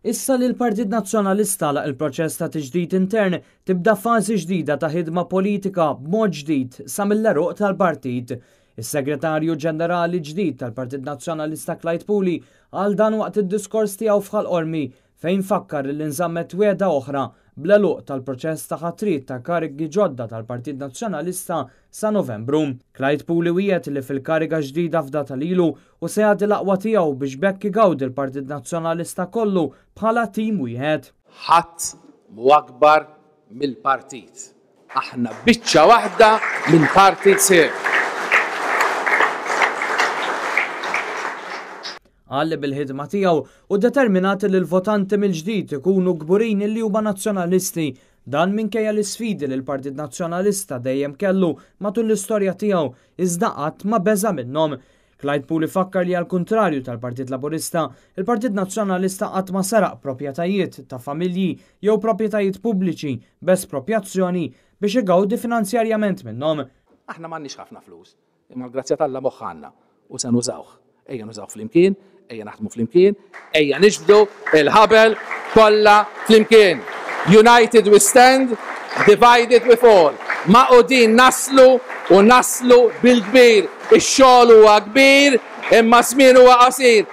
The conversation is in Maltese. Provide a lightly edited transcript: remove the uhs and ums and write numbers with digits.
Issa li l-Partit Nazzjonalista laq il-proċess ta' tiġdid intern tibda fażi ġdida ta' ħidma politika b'mod ġdid sa mill-eruq tal-partit. Is-Segretarju Ġenerali ġdid tal-Partit Nazzjonalista Clyde Puli għal dan waqt id-diskors tiegħu f'Ħalqormi fejn fakkar li nżammet wiegħda oħra bl-eluq tal-proċess ta' ħatrit ta' karigi ġodda tal-Partit Nazzjonalista sa' Novembru. Clyde Puli wiegħed li fil-kariga ġdida f'data lilu u se jagħti l-aqwa tiegħu biex bekk igawdi l-Partit Nazzjonalista kollu bħala tim wieħed. Ħadd mu akbar mill-partit. Aħna biċċa waħda minn partit sieħ. Għalli bil-ħidma tiegħu u determinati li l-votanti mill-ġdid ikunu gburin li huma nazzjonalisti dan minkejja l-isfidi li l-Partit Nazzjonalista dejjem kellu matul l-istorja tiegħu iżda qatt ma beża minnhom. Clyde Puli fakkar li għall-kuntrarju tal-Partit Laburista, il-Partit Nazzjonalista qatt ma saraq proprjetajiet ta' familji jew proprjetajiet pubbliċi b'espropjazzjoni biex igawdi finanzjarjament minnhom. Aħna m'għandniex ħafna flus, imma l-grazzja tal-Alla moħħanna u se nużawh. Ejja nużaw flimkien, ejja naħdmu flimkien, ejja nixbdu il-ħabel kollha flimkien. United we stand, divided we fall. Maqudin naslu u naslu bil-kbir. Ix-xogħol huwa kbir imma żmien huwa qasir.